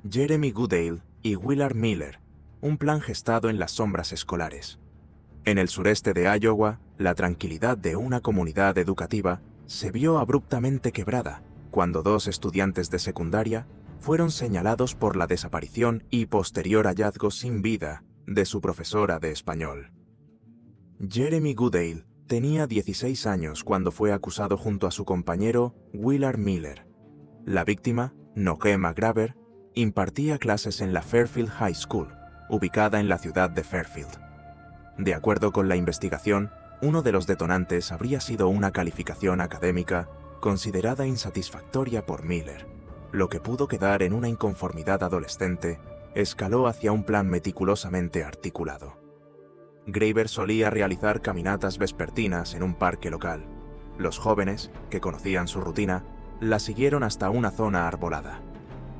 Jeremy Goodale y Willard Miller, un plan gestado en las sombras escolares. En el sureste de Iowa, la tranquilidad de una comunidad educativa se vio abruptamente quebrada cuando dos estudiantes de secundaria fueron señalados por la desaparición y posterior hallazgo sin vida de su profesora de español. Jeremy Goodale tenía 16 años cuando fue acusado junto a su compañero Willard Miller. La víctima, Noé McGraver, impartía clases en la Fairfield High School, ubicada en la ciudad de Fairfield. De acuerdo con la investigación, uno de los detonantes habría sido una calificación académica considerada insatisfactoria por Miller. Lo que pudo quedar en una inconformidad adolescente escaló hacia un plan meticulosamente articulado. Graver solía realizar caminatas vespertinas en un parque local. Los jóvenes, que conocían su rutina, la siguieron hasta una zona arbolada.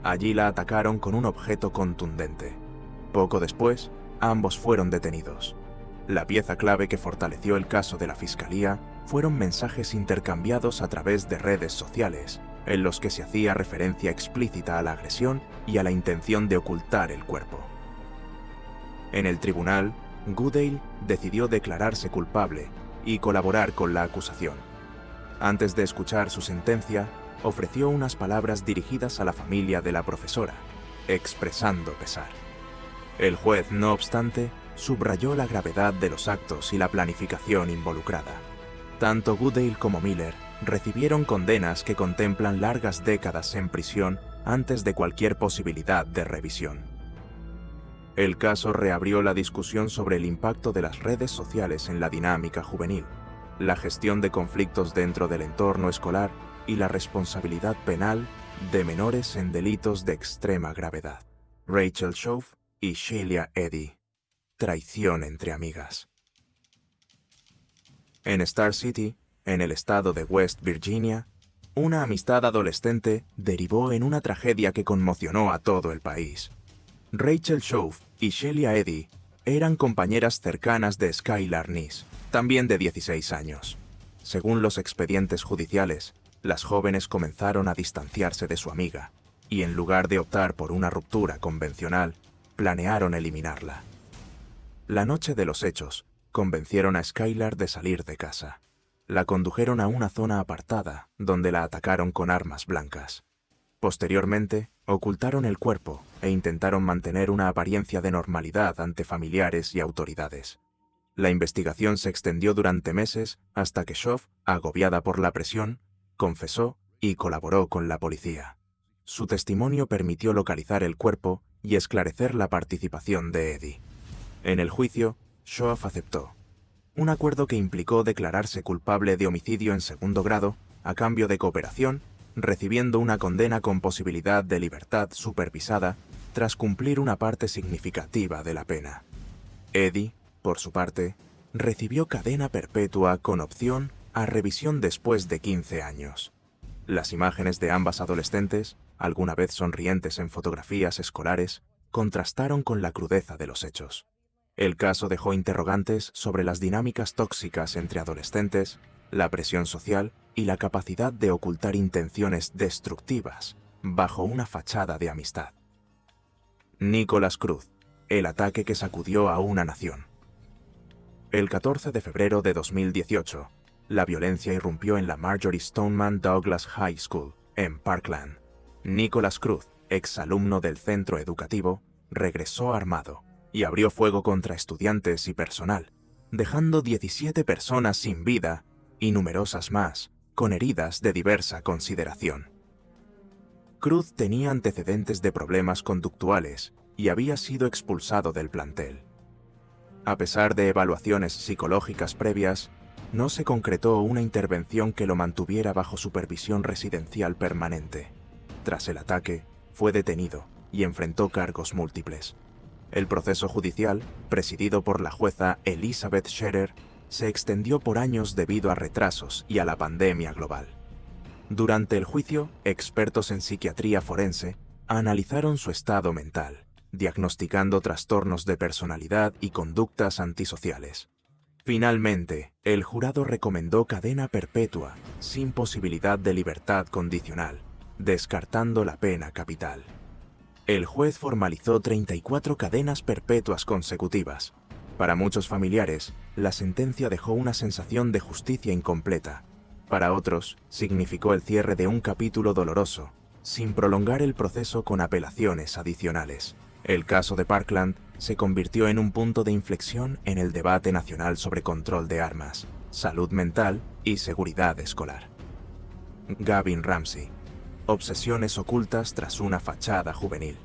Allí la atacaron con un objeto contundente. Poco después, ambos fueron detenidos. La pieza clave que fortaleció el caso de la fiscalía fueron mensajes intercambiados a través de redes sociales, en los que se hacía referencia explícita a la agresión y a la intención de ocultar el cuerpo. En el tribunal, Goodale decidió declararse culpable y colaborar con la acusación. Antes de escuchar su sentencia, ofreció unas palabras dirigidas a la familia de la profesora, expresando pesar. El juez, no obstante, subrayó la gravedad de los actos y la planificación involucrada. Tanto Goodale como Miller recibieron condenas que contemplan largas décadas en prisión antes de cualquier posibilidad de revisión. El caso reabrió la discusión sobre el impacto de las redes sociales en la dinámica juvenil, la gestión de conflictos dentro del entorno escolar y la responsabilidad penal de menores en delitos de extrema gravedad. Rachel Schauf y Sheila Eddy. Traición entre amigas. En Star City, en el estado de West Virginia, una amistad adolescente derivó en una tragedia que conmocionó a todo el país. Rachel Schauf y Sheila Eddy eran compañeras cercanas de Skylar Neese, también de 16 años. Según los expedientes judiciales, las jóvenes comenzaron a distanciarse de su amiga y, en lugar de optar por una ruptura convencional, planearon eliminarla. La noche de los hechos, convencieron a Skylar de salir de casa. La condujeron a una zona apartada, donde la atacaron con armas blancas. Posteriormente, ocultaron el cuerpo e intentaron mantener una apariencia de normalidad ante familiares y autoridades. La investigación se extendió durante meses hasta que Schauf, agobiada por la presión, confesó y colaboró con la policía. Su testimonio permitió localizar el cuerpo y esclarecer la participación de Eddy. En el juicio, Schauf aceptó. Un acuerdo que implicó declararse culpable de homicidio en segundo grado a cambio de cooperación, recibiendo una condena con posibilidad de libertad supervisada tras cumplir una parte significativa de la pena. Eddy, por su parte, recibió cadena perpetua con opción a revisión después de 15 años. Las imágenes de ambas adolescentes, alguna vez sonrientes en fotografías escolares, contrastaron con la crudeza de los hechos. El caso dejó interrogantes sobre las dinámicas tóxicas entre adolescentes, la presión social y la capacidad de ocultar intenciones destructivas bajo una fachada de amistad. Nicholas Cruz, el ataque que sacudió a una nación. El 14 de febrero de 2018, la violencia irrumpió en la Marjory Stoneman Douglas High School, en Parkland. Nicholas Cruz, exalumno del centro educativo, regresó armado y abrió fuego contra estudiantes y personal, dejando 17 personas sin vida y numerosas más con heridas de diversa consideración. Cruz tenía antecedentes de problemas conductuales y había sido expulsado del plantel. A pesar de evaluaciones psicológicas previas, no se concretó una intervención que lo mantuviera bajo supervisión residencial permanente. Tras el ataque, fue detenido y enfrentó cargos múltiples. El proceso judicial, presidido por la jueza Elizabeth Scherer, se extendió por años debido a retrasos y a la pandemia global. Durante el juicio, expertos en psiquiatría forense analizaron su estado mental, diagnosticando trastornos de personalidad y conductas antisociales. Finalmente, el jurado recomendó cadena perpetua, sin posibilidad de libertad condicional, descartando la pena capital. El juez formalizó 34 cadenas perpetuas consecutivas. Para muchos familiares, la sentencia dejó una sensación de justicia incompleta. Para otros, significó el cierre de un capítulo doloroso, sin prolongar el proceso con apelaciones adicionales. El caso de Parkland se convirtió en un punto de inflexión en el debate nacional sobre control de armas, salud mental y seguridad escolar. Gavin Ramsey. Obsesiones ocultas tras una fachada juvenil.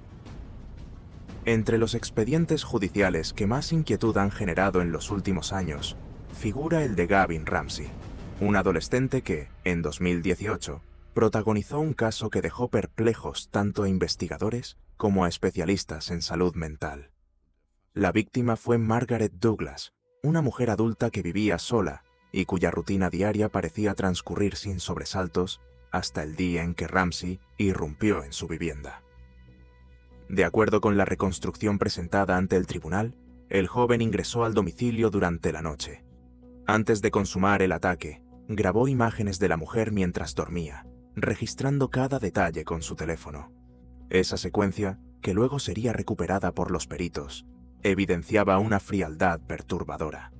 Entre los expedientes judiciales que más inquietud han generado en los últimos años, figura el de Gavin Ramsey, un adolescente que, en 2018, protagonizó un caso que dejó perplejos tanto a investigadores como a especialistas en salud mental. La víctima fue Margaret Douglas, una mujer adulta que vivía sola y cuya rutina diaria parecía transcurrir sin sobresaltos hasta el día en que Ramsey irrumpió en su vivienda. De acuerdo con la reconstrucción presentada ante el tribunal, el joven ingresó al domicilio durante la noche. Antes de consumar el ataque, grabó imágenes de la mujer mientras dormía, registrando cada detalle con su teléfono. Esa secuencia, que luego sería recuperada por los peritos, evidenciaba una frialdad perturbadora.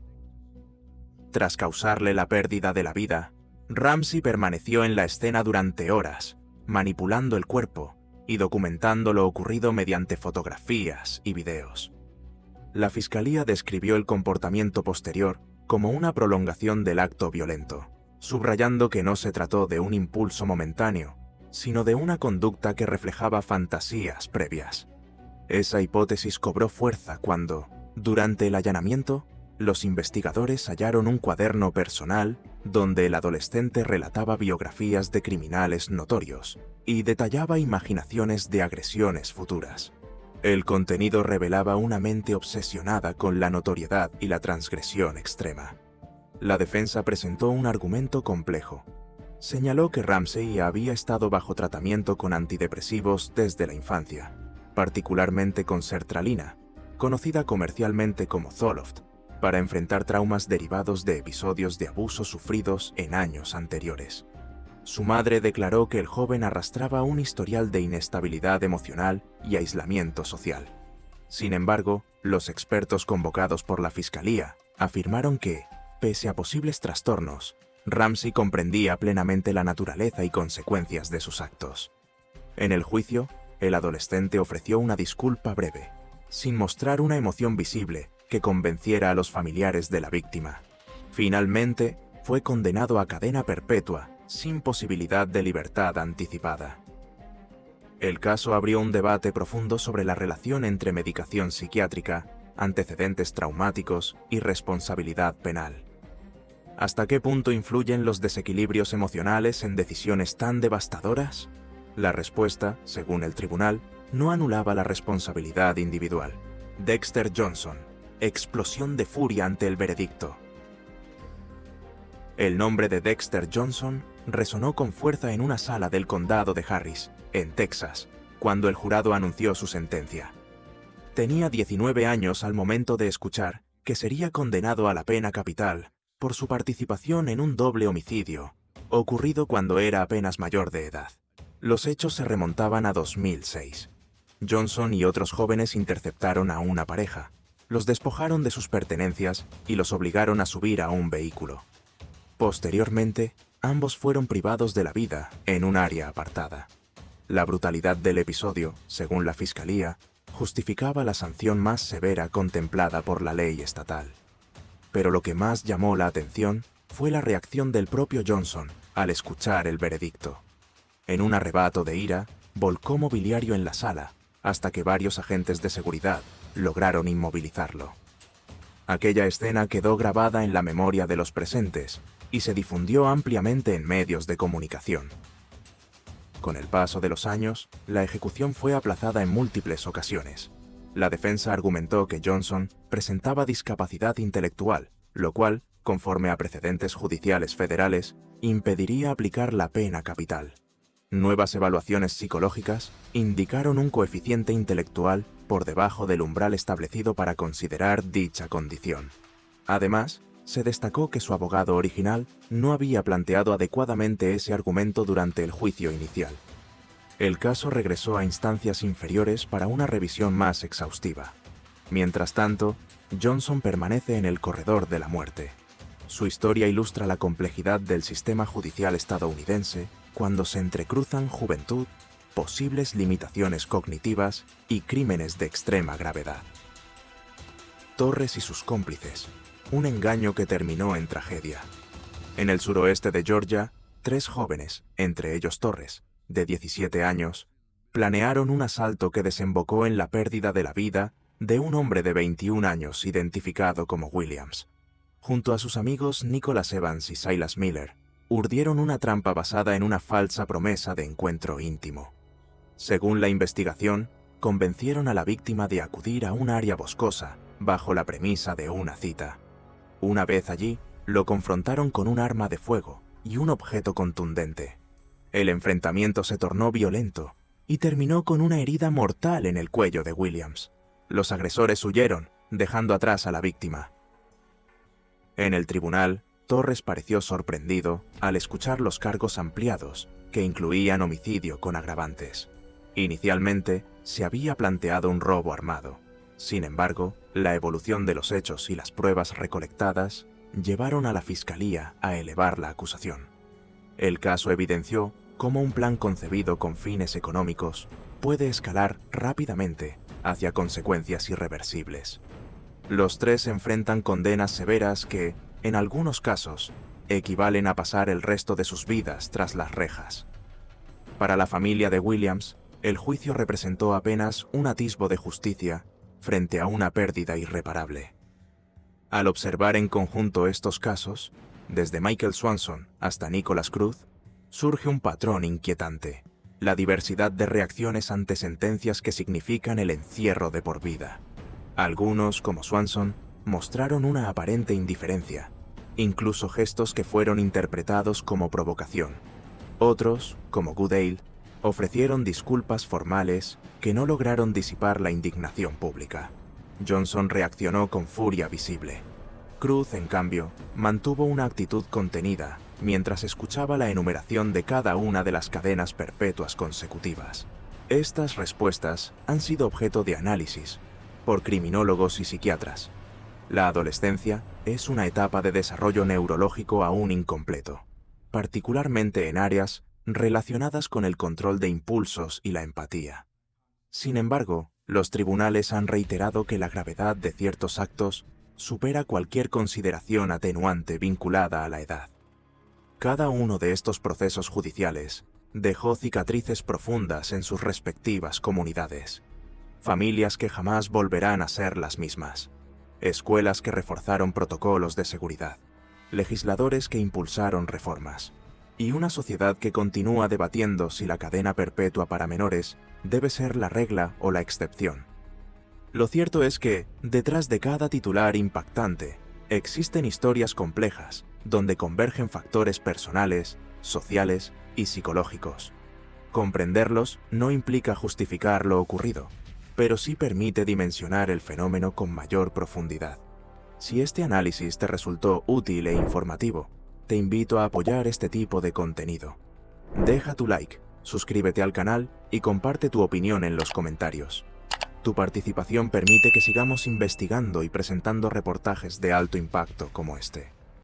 Tras causarle la pérdida de la vida, Ramsey permaneció en la escena durante horas, manipulando el cuerpo y documentando lo ocurrido mediante fotografías y videos. La fiscalía describió el comportamiento posterior como una prolongación del acto violento, subrayando que no se trató de un impulso momentáneo, sino de una conducta que reflejaba fantasías previas. Esa hipótesis cobró fuerza cuando, durante el allanamiento, los investigadores hallaron un cuaderno personal donde el adolescente relataba biografías de criminales notorios y detallaba imaginaciones de agresiones futuras. El contenido revelaba una mente obsesionada con la notoriedad y la transgresión extrema. La defensa presentó un argumento complejo. Señaló que Ramsey había estado bajo tratamiento con antidepresivos desde la infancia, particularmente con sertralina, conocida comercialmente como Zoloft, para enfrentar traumas derivados de episodios de abuso sufridos en años anteriores. Su madre declaró que el joven arrastraba un historial de inestabilidad emocional y aislamiento social. Sin embargo, los expertos convocados por la fiscalía afirmaron que, pese a posibles trastornos, Ramsey comprendía plenamente la naturaleza y consecuencias de sus actos. En el juicio, el adolescente ofreció una disculpa breve, sin mostrar una emoción visible que convenciera a los familiares de la víctima. Finalmente, fue condenado a cadena perpetua, sin posibilidad de libertad anticipada. El caso abrió un debate profundo sobre la relación entre medicación psiquiátrica, antecedentes traumáticos y responsabilidad penal. ¿Hasta qué punto influyen los desequilibrios emocionales en decisiones tan devastadoras? La respuesta, según el tribunal, no anulaba la responsabilidad individual. Dexter Johnson. Explosión de furia ante el veredicto. El nombre de Dexter Johnson resonó con fuerza en una sala del condado de Harris, en Texas, cuando el jurado anunció su sentencia. Tenía 19 años al momento de escuchar que sería condenado a la pena capital por su participación en un doble homicidio, ocurrido cuando era apenas mayor de edad. Los hechos se remontaban a 2006. Johnson y otros jóvenes interceptaron a una pareja, los despojaron de sus pertenencias y los obligaron a subir a un vehículo. Posteriormente, ambos fueron privados de la vida en un área apartada. La brutalidad del episodio, según la fiscalía, justificaba la sanción más severa contemplada por la ley estatal. Pero lo que más llamó la atención fue la reacción del propio Johnson al escuchar el veredicto. En un arrebato de ira, volcó mobiliario en la sala, hasta que varios agentes de seguridad lograron inmovilizarlo. Aquella escena quedó grabada en la memoria de los presentes y se difundió ampliamente en medios de comunicación. Con el paso de los años, la ejecución fue aplazada en múltiples ocasiones. La defensa argumentó que Johnson presentaba discapacidad intelectual, lo cual, conforme a precedentes judiciales federales, impediría aplicar la pena capital. Nuevas evaluaciones psicológicas indicaron un coeficiente intelectual por debajo del umbral establecido para considerar dicha condición. Además, se destacó que su abogado original no había planteado adecuadamente ese argumento durante el juicio inicial. El caso regresó a instancias inferiores para una revisión más exhaustiva. Mientras tanto, Johnson permanece en el corredor de la muerte. Su historia ilustra la complejidad del sistema judicial estadounidense cuando se entrecruzan juventud, posibles limitaciones cognitivas y crímenes de extrema gravedad. Torres y sus cómplices, un engaño que terminó en tragedia. En el suroeste de Georgia, 3 jóvenes, entre ellos Torres, de 17 años, planearon un asalto que desembocó en la pérdida de la vida de un hombre de 21 años identificado como Williams. Junto a sus amigos Nicholas Evans y Silas Miller, urdieron una trampa basada en una falsa promesa de encuentro íntimo. Según la investigación, convencieron a la víctima de acudir a un área boscosa bajo la premisa de una cita. Una vez allí, lo confrontaron con un arma de fuego y un objeto contundente. El enfrentamiento se tornó violento y terminó con una herida mortal en el cuello de Williams. Los agresores huyeron, dejando atrás a la víctima. En el tribunal, Torres pareció sorprendido al escuchar los cargos ampliados, que incluían homicidio con agravantes. Inicialmente, se había planteado un robo armado. Sin embargo, la evolución de los hechos y las pruebas recolectadas llevaron a la Fiscalía a elevar la acusación. El caso evidenció cómo un plan concebido con fines económicos puede escalar rápidamente hacia consecuencias irreversibles. Los 3 enfrentan condenas severas que, en algunos casos, equivalen a pasar el resto de sus vidas tras las rejas. Para la familia de Williams, el juicio representó apenas un atisbo de justicia frente a una pérdida irreparable. Al observar en conjunto estos casos, desde Michael Swanson hasta Nicholas Cruz, surge un patrón inquietante: la diversidad de reacciones ante sentencias que significan el encierro de por vida. Algunos, como Swanson, mostraron una aparente indiferencia, incluso gestos que fueron interpretados como provocación. Otros, como Goodale, ofrecieron disculpas formales que no lograron disipar la indignación pública. Johnson reaccionó con furia visible. Cruz, en cambio, mantuvo una actitud contenida mientras escuchaba la enumeración de cada una de las cadenas perpetuas consecutivas. Estas respuestas han sido objeto de análisis por criminólogos y psiquiatras. La adolescencia es una etapa de desarrollo neurológico aún incompleto, particularmente en áreas relacionadas con el control de impulsos y la empatía. Sin embargo, los tribunales han reiterado que la gravedad de ciertos actos supera cualquier consideración atenuante vinculada a la edad. Cada uno de estos procesos judiciales dejó cicatrices profundas en sus respectivas comunidades, familias que jamás volverán a ser las mismas, escuelas que reforzaron protocolos de seguridad, legisladores que impulsaron reformas, y una sociedad que continúa debatiendo si la cadena perpetua para menores debe ser la regla o la excepción. Lo cierto es que, detrás de cada titular impactante, existen historias complejas, donde convergen factores personales, sociales y psicológicos. Comprenderlos no implica justificar lo ocurrido, pero sí permite dimensionar el fenómeno con mayor profundidad. Si este análisis te resultó útil e informativo, te invito a apoyar este tipo de contenido. Deja tu like, suscríbete al canal y comparte tu opinión en los comentarios. Tu participación permite que sigamos investigando y presentando reportajes de alto impacto como este.